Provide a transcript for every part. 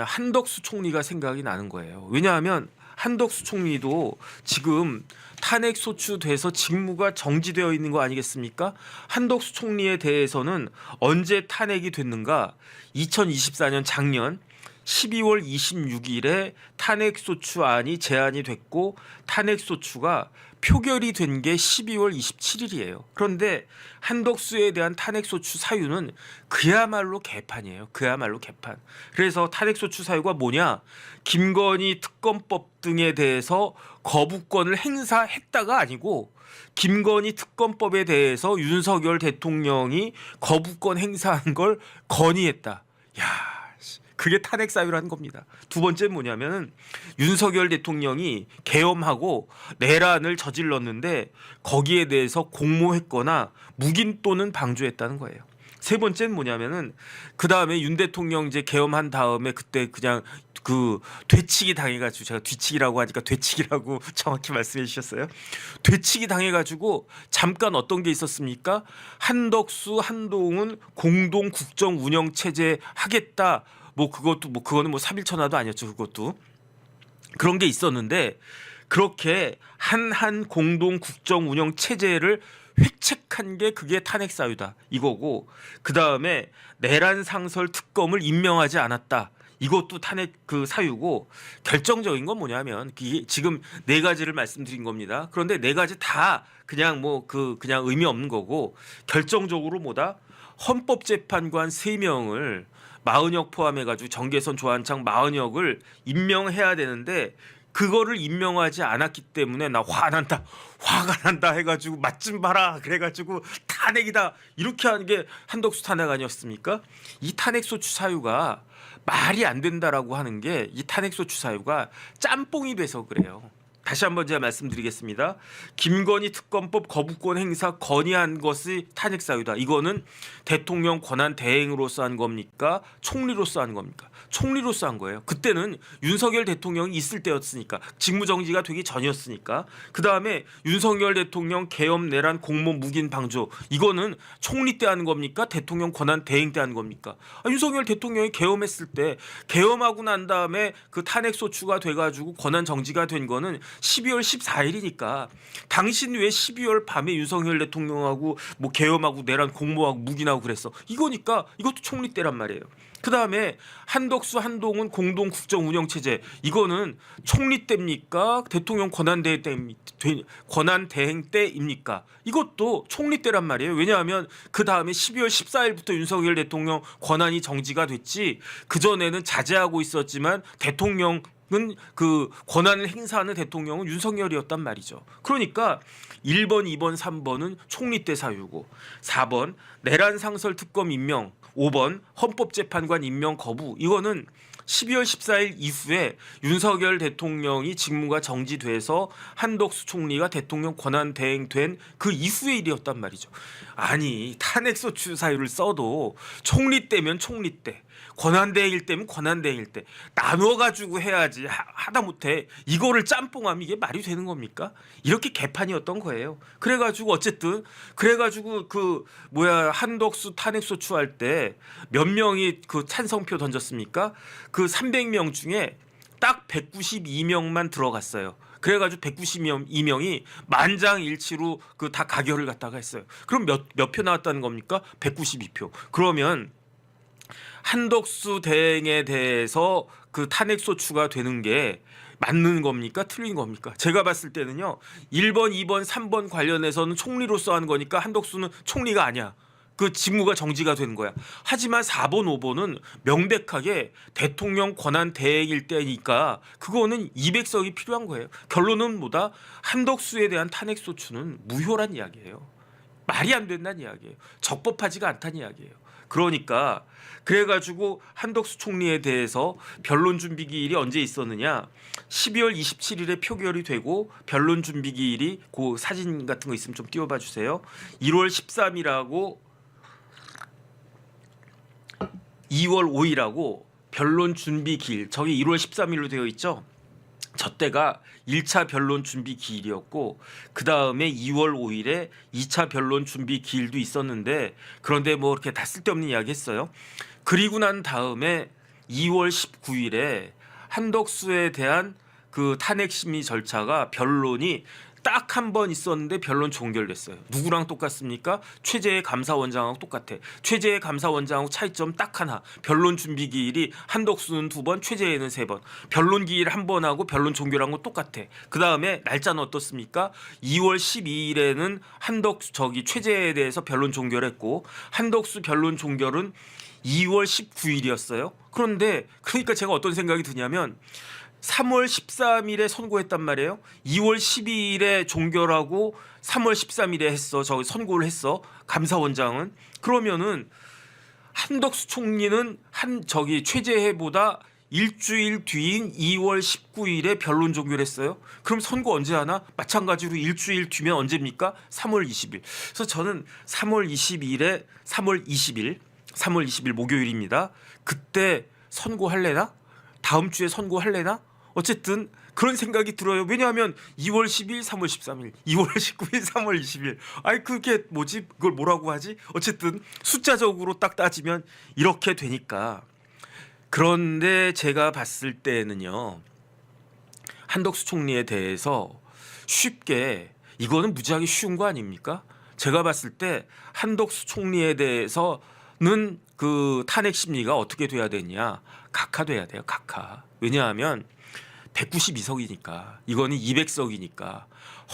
한덕수 총리가 생각이 나는 거예요. 왜냐하면 한덕수 총리도 지금 탄핵 소추돼서 직무가 정지되어 있는 거 아니겠습니까? 한덕수 총리에 대해서는 언제 탄핵이 됐는가? 2024년 작년 12월 26일에 탄핵소추안이 제안이 됐고 탄핵소추가 표결이 된 게 12월 27일이에요. 그런데 한덕수에 대한 탄핵소추 사유는 그야말로 개판이에요. 그야말로 개판. 그래서 탄핵소추 사유가 뭐냐? 김건희 특검법 등에 대해서 거부권을 행사했다가 아니고 김건희 특검법에 대해서 윤석열 대통령이 거부권 행사한 걸 건의했다. 야. 그게 탄핵 사유라는 겁니다. 두 번째는 뭐냐면 윤석열 대통령이 계엄하고 내란을 저질렀는데 거기에 대해서 공모했거나 묵인 또는 방조했다는 거예요. 세 번째는 뭐냐면은 그 다음에 윤 대통령 이제 계엄한 다음에 그때 그냥 그 되치기 당해가지고 제가 뒤치기라고 하니까 되치기라고 정확히 말씀해 주셨어요. 되치기 당해가지고 잠깐 어떤 게 있었습니까? 한덕수, 한동훈 공동 국정 운영 체제 하겠다. 그거는 3.1천하도 아니었죠. 그것도 그런 게 있었는데 그렇게 한한 공동 국정 운영 체제를 획책한 게 그게 탄핵 사유다 이거고, 그 다음에 내란 상설 특검을 임명하지 않았다. 이것도 탄핵 그 사유고, 결정적인 건 뭐냐면 지금 네 가지를 말씀드린 겁니다. 그런데 네 가지 다 그냥 그냥 의미 없는 거고, 결정적으로 뭐다? 헌법재판관 3명을 마은혁 포함해가지고 정계선, 조한창, 마은혁을 임명해야 되는데 그거를 임명하지 않았기 때문에 나 화가 난다 해가지고 맛 좀 봐라 그래가지고 탄핵이다 이렇게 하는 게 한덕수 탄핵 아니었습니까? 이 탄핵소추 사유가 말이 안 된다라고 하는 게 이 탄핵소추 사유가 짬뽕이 돼서 그래요. 다시 한번 제가 말씀드리겠습니다. 김건희 특검법 거부권 행사 건의한 것이 탄핵 사유다. 이거는 대통령 권한 대행으로서 한 겁니까? 총리로서 한 겁니까? 총리로서 한 거예요. 그때는 윤석열 대통령이 있을 때였으니까, 직무정지가 되기 전이었으니까. 그 다음에 윤석열 대통령 계엄 내란 공모 묵인 방조, 이거는 총리 때 하는 겁니까? 대통령 권한 대행 때 하는 겁니까? 윤석열 대통령이 계엄했을 때, 계엄하고 난 다음에 그 탄핵 소추가 돼가지고 권한 정지가 된 거는 12월 14일이니까 당신 왜 12월 밤에 윤석열 대통령하고 계엄하고 내란 공모하고 묵인하고 그랬어? 이거니까 이것도 총리 때란 말이에요. 그 다음에 한덕수, 한동훈 공동 국정 운영 체제, 이거는 총리 때입니까? 대통령 권한 대행 때입니까? 이것도 총리 때란 말이에요. 왜냐하면 그 다음에 12월 14일부터 윤석열 대통령 권한이 정지가 됐지, 그 전에는 자제하고 있었지만 대통령 그 권한을 행사하는 대통령은 윤석열이었단 말이죠. 그러니까 1번, 2번, 3번은 총리 때 사유고, 4번 내란 상설 특검 임명, 5번 헌법재판관 임명 거부, 이거는 12월 14일 이후에 윤석열 대통령이 직무가 정지돼서 한덕수 총리가 대통령 권한 대행된 그 이후의 일이었단 말이죠. 아니 탄핵소추 사유를 써도 총리 때면 총리 때, 권한대행일 때면 권한대행일 때 나눠가지고 해야지, 하다못해 이거를 짬뽕하면 이게 말이 되는 겁니까? 이렇게 개판이었던 거예요. 그래가지고 어쨌든 한덕수 탄핵소추 할 때 몇 명이 그 찬성표 던졌습니까? 그 300명 중에 딱 192명만 들어갔어요. 그래가지고 192명이 만장일치로 그 다 가결을 갖다가 했어요. 그럼 몇 표 나왔다는 겁니까? 192표. 그러면 한덕수 대행에 대해서 그 탄핵소추가 되는 게 맞는 겁니까? 틀린 겁니까? 제가 봤을 때는요, 1번, 2번, 3번 관련해서는 총리로서 하는 거니까 한덕수는 총리가 아니야. 그 직무가 정지가 되는 거야. 하지만 4번, 5번은 명백하게 대통령 권한 대행일 때니까 그거는 200석이 필요한 거예요. 결론은 뭐다? 한덕수에 대한 탄핵소추는 무효란 이야기예요. 말이 안 된다는 이야기예요. 적법하지가 않다는 이야기예요. 그러니까 그래가지고 한덕수 총리에 대해서 변론 준비 기일이 언제 있었느냐? 12월 27일에 표결이 되고, 변론 준비 기일이 그 사진 같은 거 있으면 좀 띄워봐 주세요. 1월 13일하고 2월 5일하고 변론 준비 기일, 저기 1월 13일로 되어 있죠. 저 때가 1차 변론 준비 기일이었고, 그 다음에 2월 5일에 2차 변론 준비 기일도 있었는데, 그런데 이렇게 다 쓸데없는 이야기 했어요. 그리고 난 다음에 2월 19일에 한덕수에 대한 그 탄핵 심의 절차가 변론이 딱 한 번 있었는데 변론 종결됐어요. 누구랑 똑같습니까? 최재해 감사원장하고 똑같아. 최재해 감사원장하고 차이점 딱 하나. 변론 준비 기일이 한덕수는 2번, 최재해는 3번. 변론 기일 한 번 하고 변론 종결한 거 똑같아. 그 다음에 날짜는 어떻습니까? 2월 12일에는 최재해에 대해서 변론 종결했고 한덕수 변론 종결은 2월 19일이었어요. 그러니까 제가 어떤 생각이 드냐면 3월 13일에 선고했단 말이에요. 2월 12일에 종결하고 3월 13일에 선고를 했어. 감사원장은. 그러면은 한덕수 총리는 최재해보다 일주일 뒤인 2월 19일에 변론 종결했어요. 그럼 선고 언제 하나? 마찬가지로 일주일 뒤면 언제입니까? 3월 20일. 그래서 저는 3월 20일 목요일입니다. 그때 선고할래나? 다음 주에 선고할래나? 어쨌든 그런 생각이 들어요. 왜냐하면 2월 10일, 3월 13일, 2월 19일, 3월 20일. 아니 그게 뭐지? 그걸 뭐라고 하지? 어쨌든 숫자적으로 딱 따지면 이렇게 되니까. 그런데 제가 봤을 때는요. 한덕수 총리에 대해서 쉽게 이거는 무지하게 쉬운 거 아닙니까? 제가 봤을 때 한덕수 총리에 대해서는 그 탄핵 심리가 어떻게 돼야 되냐? 각하돼야 돼요. 각하. 왜냐하면 192석이니까 이거는 200석이니까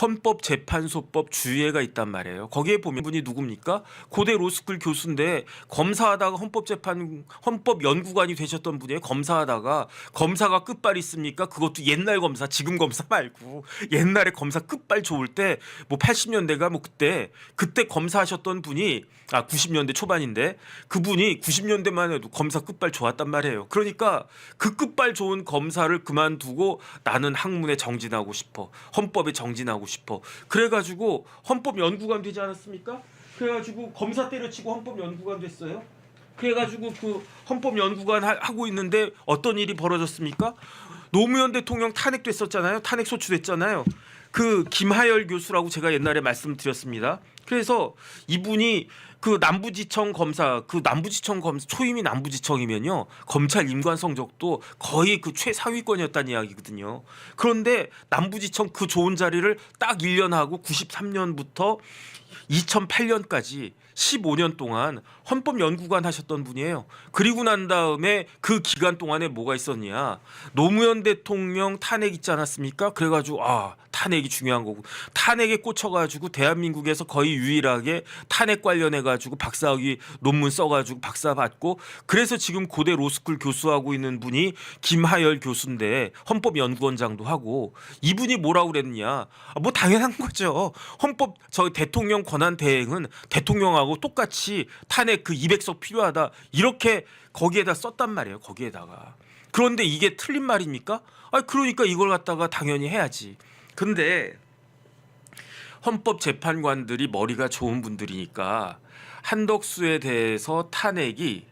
헌법재판소법 주의회가 있단 말이에요. 거기에 보면 분이 누굽니까? 고대 로스쿨 교수인데 검사하다가 헌법연구관이 되셨던 분이에요. 검사하다가 검사가 끝발 있습니까? 그것도 옛날 검사, 지금 검사 말고 옛날에 검사 끝발 좋을 때 뭐 80년대가 뭐 그때 검사하셨던 분이 90년대 초반인데 그분이 90년대만 해도 검사 끝발 좋았단 말이에요. 그러니까 그 끝발 좋은 검사를 그만두고 나는 학문에 정진하고 싶어. 헌법에 정진하고 싶어. 그래가지고 헌법연구관 되지 않았습니까? 그래가지고 검사 때려치고 헌법연구관 됐어요. 그래가지고 그 헌법연구관 하고 있는데 어떤 일이 벌어졌습니까? 노무현 대통령 탄핵됐었잖아요. 탄핵 소추됐잖아요. 그 김하열 교수라고 제가 옛날에 말씀드렸습니다. 그래서 이분이 그 남부지청 검사 초임이 남부지청이면요 검찰 임관 성적도 거의 그 최상위권이었다는 이야기거든요. 그런데 남부지청 그 좋은 자리를 딱 1년 하고 93년부터 2008년까지 15년 동안 헌법연구관 하셨던 분이에요. 그리고 난 다음에 그 기간 동안에 뭐가 있었냐? 노무현 대통령 탄핵 있지 않았습니까? 그래가지고 탄핵이 중요한 거고 탄핵에 꽂혀가지고 대한민국에서 거의 유일하게 탄핵 관련해가지고 박사학위 논문 써가지고 박사 받고 그래서 지금 고대 로스쿨 교수하고 있는 분이 김하열 교수인데 헌법연구원장도 하고 이분이 뭐라고 그랬느냐? 뭐 당연한 거죠. 대통령 권한 대행은 대통령하고 똑같이 탄핵 그 200석 필요하다 이렇게 거기에다 썼단 말이에요. 거기에다가. 그런데 이게 틀린 말입니까? 그러니까 이걸 갖다가 당연히 해야지. 근데 헌법재판관들이 머리가 좋은 분들이니까 한덕수에 대해서 탄핵이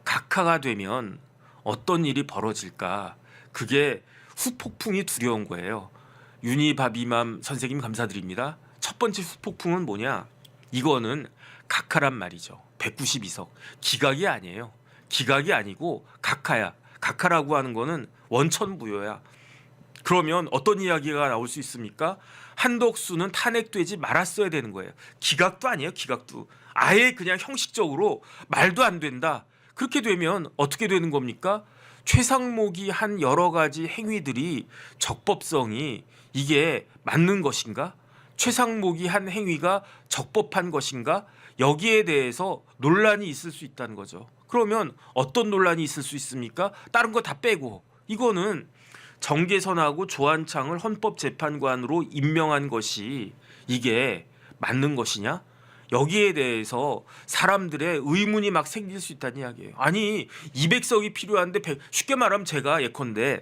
각하가 되면 어떤 일이 벌어질까? 그게 후폭풍이 두려운 거예요. 유니바비맘 선생님 감사드립니다. 첫 번째 후폭풍은 뭐냐? 이거는 각하란 말이죠. 192석. 기각이 아니에요. 기각이 아니고 각하야. 각하라고 하는 거는 원천무효야. 그러면 어떤 이야기가 나올 수 있습니까? 한덕수는 탄핵되지 말았어야 되는 거예요. 기각도 아니에요. 기각도. 아예 그냥 형식적으로 말도 안 된다. 그렇게 되면 어떻게 되는 겁니까? 최상목이 한 여러 가지 행위들이 적법성이 이게 맞는 것인가? 최상목이 한 행위가 적법한 것인가? 여기에 대해서 논란이 있을 수 있다는 거죠. 그러면 어떤 논란이 있을 수 있습니까? 다른 거 다 빼고 이거는 정계선하고 조한창을 헌법재판관으로 임명한 것이 이게 맞는 것이냐? 여기에 대해서 사람들의 의문이 막 생길 수 있다는 이야기예요. 아니 200석이 필요한데 쉽게 말하면 제가 예컨대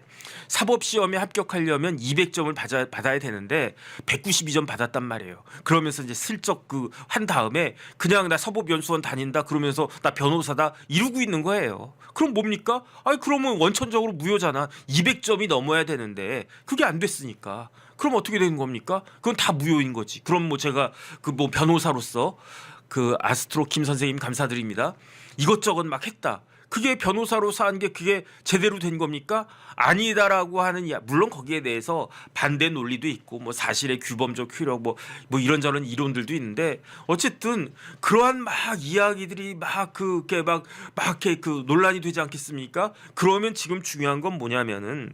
사법시험에 합격하려면 200점을 받아야 되는데 192점 받았단 말이에요. 그러면서 이제 슬쩍 한 다음에 그냥 나 사법연수원 다닌다 그러면서 나 변호사다 이러고 있는 거예요. 그럼 뭡니까? 그러면 원천적으로 무효잖아. 200점이 넘어야 되는데 그게 안 됐으니까. 그럼 어떻게 되는 겁니까? 그건 다 무효인 거지. 그럼 뭐 제가 변호사로서 아스트로 김 선생님 감사드립니다. 이것저것 막 했다. 그게 변호사로서 한 게 그게 제대로 된 겁니까? 아니다라고 하는 물론 거기에 대해서 반대 논리도 있고 뭐 사실의 규범적 효력 뭐 이런저런 이론들도 있는데 어쨌든 그러한 막 이야기들이 막 그게 막 이렇게 그 논란이 되지 않겠습니까? 그러면 지금 중요한 건 뭐냐면은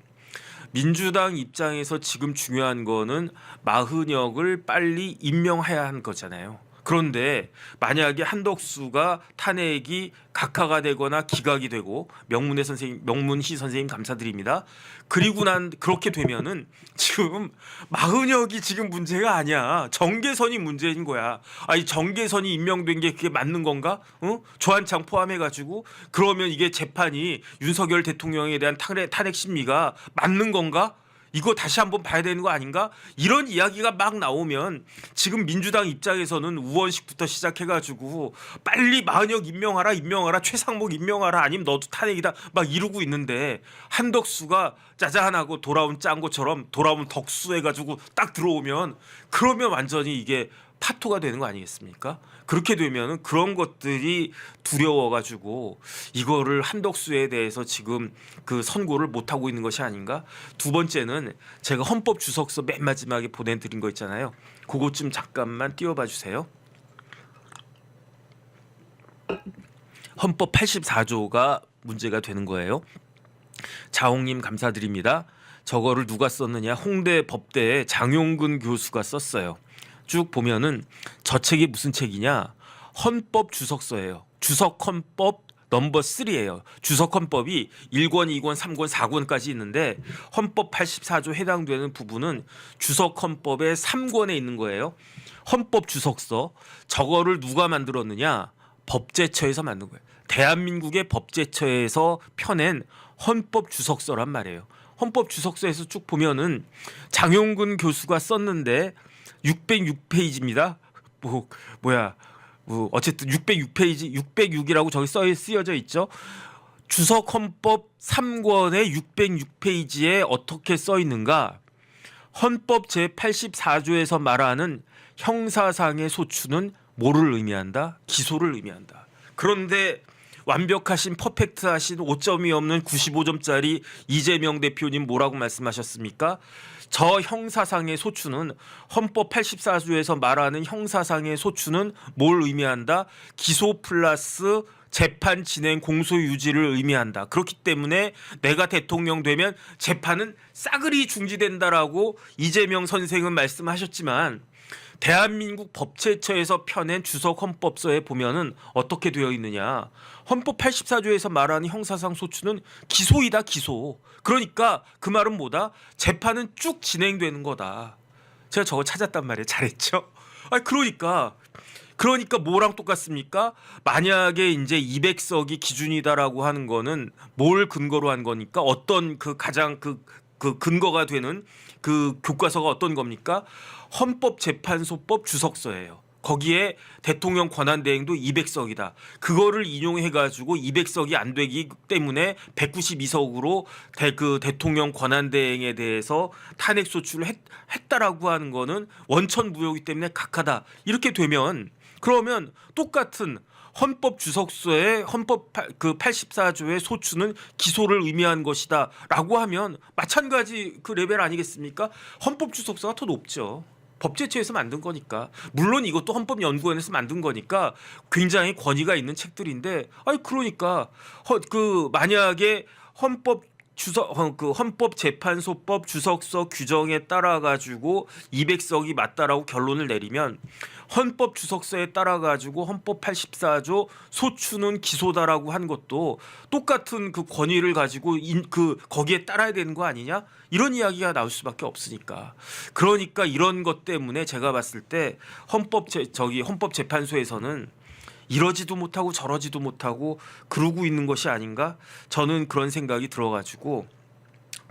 민주당 입장에서 지금 중요한 거는 마흔역을 빨리 임명해야 하는 거잖아요. 그런데 만약에 한덕수가 탄핵이 각하가 되거나 기각이 되고 명문희 선생님 감사드립니다. 그리고 난 그렇게 되면은 지금 마흔역이 지금 문제가 아니야. 정계선이 문제인 거야. 아니 정계선이 임명된 게 그게 맞는 건가? 조한창 포함해가지고 그러면 이게 재판이 윤석열 대통령에 대한 탄핵 심리가 맞는 건가? 이거 다시 한번 봐야 되는 거 아닌가? 이런 이야기가 막 나오면 지금 민주당 입장에서는 우원식부터 시작해가지고 빨리 마흔역 임명하라 최상목 임명하라 아니면 너도 탄핵이다 막 이러고 있는데 한덕수가 짜잔하고 돌아온 짱구처럼 돌아온 덕수 해가지고 딱 들어오면 그러면 완전히 이게 파토가 되는 거 아니겠습니까? 그렇게 되면은 그런 것들이 두려워가지고 이거를 한덕수에 대해서 지금 그 선고를 못 하고 있는 것이 아닌가? 두 번째는 제가 헌법 주석서 맨 마지막에 보내드린 거 있잖아요. 그것 좀 잠깐만 띄워봐 주세요. 헌법 84조가 문제가 되는 거예요. 자홍님 감사드립니다. 저거를 누가 썼느냐? 홍대 법대에 장용근 교수가 썼어요. 쭉 보면은 저 책이 무슨 책이냐? 헌법 주석서예요. 주석 헌법 넘버 3예요. 주석 헌법이 1권, 2권, 3권, 4권까지 있는데 헌법 84조 해당되는 부분은 주석 헌법의 3권에 있는 거예요. 헌법 주석서 저거를 누가 만들었느냐? 법제처에서 만든 거예요. 대한민국의 법제처에서 펴낸 헌법 주석서란 말이에요. 헌법 주석서에서 쭉 보면은 장용근 교수가 썼는데 606페이지입니다. 어쨌든 606페이지 606이라고 저기 쓰여져 있죠. 주석 헌법 3권의 606페이지에 어떻게 써 있는가? 헌법 제84조에서 말하는 형사상의 소추는 뭐를 의미한다? 기소를 의미한다. 그런데 완벽하신 퍼펙트하신 5점이 없는 95점짜리 이재명 대표님 뭐라고 말씀하셨습니까? 저 형사상의 소추는 헌법 84조에서 말하는 형사상의 소추는 뭘 의미한다? 기소 플러스 재판 진행 공소 유지를 의미한다. 그렇기 때문에 내가 대통령 되면 재판은 싸그리 중지된다라고 이재명 선생은 말씀하셨지만 대한민국 법제처에서 펴낸 주석 헌법서에 보면은 어떻게 되어 있느냐? 헌법 84조에서 말하는 형사상 소추는 기소이다, 기소. 그러니까 그 말은 뭐다? 재판은 쭉 진행되는 거다. 제가 저거 찾았단 말이에요. 잘했죠? 그러니까 뭐랑 똑같습니까? 만약에 이제 200석이 기준이다라고 하는 거는 뭘 근거로 한 거니까 어떤 그 가장 그 근거가 되는 그 교과서가 어떤 겁니까? 헌법재판소법 주석서예요. 거기에 대통령 권한대행도 200석이다. 그거를 인용해가지고 200석이 안 되기 때문에 192석으로 대통령 권한대행에 대해서 탄핵소추를 했다라고 하는 거는 원천무효이기 때문에 각하다. 이렇게 되면 그러면 똑같은 헌법 주석서의 헌법 84조의 소추는 기소를 의미한 것이다라고 하면 마찬가지 그 레벨 아니겠습니까? 헌법 주석서가 더 높죠. 법제처에서 만든 거니까. 물론 이것도 헌법연구원에서 만든 거니까 굉장히 권위가 있는 책들인데 그러니까 만약에 헌법재판소법 주석서 규정에 따라 가지고 200석이 맞다라고 결론을 내리면 헌법 주석서에 따라 가지고 헌법 84조 소추는 기소다라고 한 것도 똑같은 그 권위를 가지고 거기에 따라야 되는 거 아니냐? 이런 이야기가 나올 수밖에 없으니까. 그러니까 이런 것 때문에 제가 봤을 때 헌법재판소에서는 이러지도 못하고 저러지도 못하고 그러고 있는 것이 아닌가? 저는 그런 생각이 들어가지고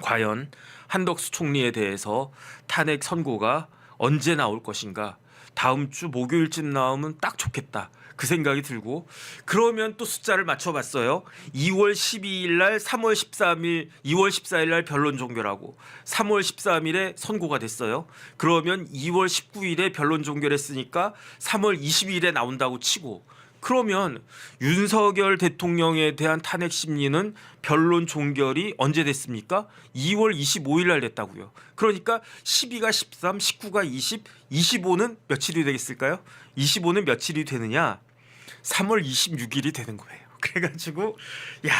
과연 한덕수 총리에 대해서 탄핵 선고가 언제 나올 것인가? 다음 주 목요일쯤 나오면 딱 좋겠다. 그 생각이 들고 그러면 또 숫자를 맞춰봤어요. 2월 12일 날 3월 13일 2월 14일 날 변론 종결하고 3월 13일에 선고가 됐어요. 그러면 2월 19일에 변론 종결했으니까 3월 22일에 나온다고 치고 그러면 윤석열 대통령에 대한 탄핵 심리는 변론 종결이 언제 됐습니까? 2월 25일 날 됐다고요. 그러니까 12가 13, 19가 20, 25는 며칠이 되겠을까요? 25는 며칠이 되느냐? 3월 26일이 되는 거예요. 그래가지고 야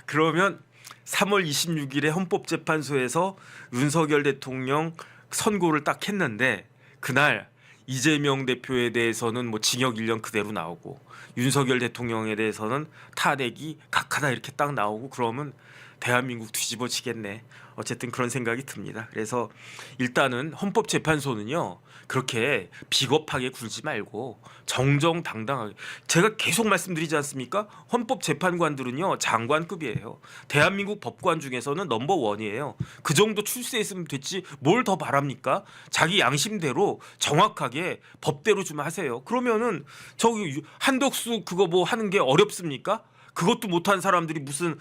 그러면 3월 26일에 헌법재판소에서 윤석열 대통령 선고를 딱 했는데 그날 이재명 대표에 대해서는 뭐 징역 1년 그대로 나오고 윤석열 대통령에 대해서는 탄핵이 각하다 이렇게 딱 나오고 그러면 대한민국 뒤집어지겠네. 어쨌든 그런 생각이 듭니다. 그래서 일단은 헌법재판소는요 그렇게 비겁하게 굴지 말고 정정당당하게 제가 계속 말씀드리지 않습니까? 헌법재판관들은요 장관급이에요. 대한민국 법관 중에서는 넘버 원이에요. 그 정도 출세했으면 됐지 뭘 더 바랍니까? 자기 양심대로 정확하게 법대로 좀 하세요. 그러면은 저기 한덕수 그거 뭐 하는 게 어렵습니까? 그것도 못한 사람들이 무슨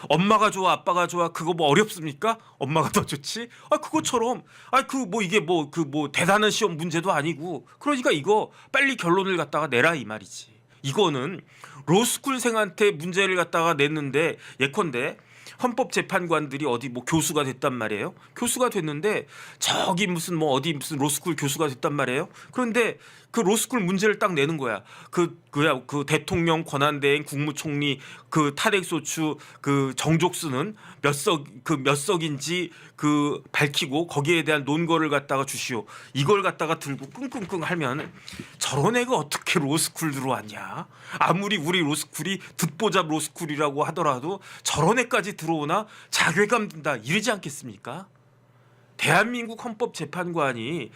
엄마가 좋아 아빠가 좋아 그거 뭐 어렵습니까? 엄마가 더 좋지? 아 그것처럼 그 뭐 이게 뭐 그 뭐 대단한 시험 문제도 아니고 그러니까 이거 빨리 결론을 갖다가 내라 이 말이지. 이거는 로스쿨생한테 문제를 갖다가 냈는데 예컨대 헌법재판관들이 어디 뭐 교수가 됐단 말이에요. 교수가 됐는데 저기 무슨 뭐 어디 무슨 로스쿨 교수가 됐단 말이에요. 그런데 그 로스쿨 문제를 딱 내는 거야. 그 대통령 권한대행 국무총리 그 탄핵소추 그 정족수는 몇 석인지 그 밝히고 거기에 대한 논거를 갖다가 주시오. 이걸 갖다가 들고 끙끙끙 하면 저런 애가 어떻게 로스쿨 들어왔냐? 아무리 우리 로스쿨이 듣보잡 로스쿨이라고 하더라도 저런 애까지 들어오나 자괴감 든다 이러지 않겠습니까? 대한민국 헌법재판관이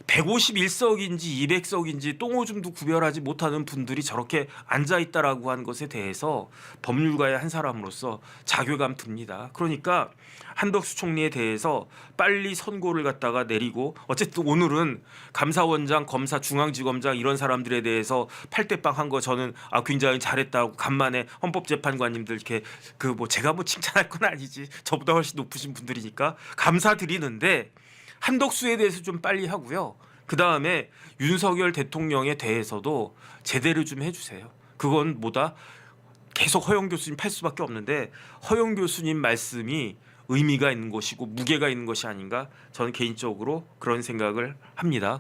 151석인지 200석인지 똥오줌도 구별하지 못하는 분들이 저렇게 앉아있다라고 하는 것에 대해서 법률가의 한 사람으로서 자괴감 듭니다. 그러니까 한덕수 총리에 대해서 빨리 선고를 갖다가 내리고 어쨌든 오늘은 감사원장, 검사, 중앙지검장 이런 사람들에 대해서 팔대빵 한 거 저는 굉장히 잘했다고 간만에 헌법재판관님들 이렇게 그 뭐 제가 뭐 칭찬할 건 아니지 저보다 훨씬 높으신 분들이니까 감사드리는데 한덕수에 대해서 좀 빨리 하고요. 그 다음에 윤석열 대통령에 대해서도 제대로 좀 해주세요. 그건 뭐다? 계속 허영 교수님 팔 수밖에 없는데 허영 교수님 말씀이 의미가 있는 것이고 무게가 있는 것이 아닌가 저는 개인적으로 그런 생각을 합니다.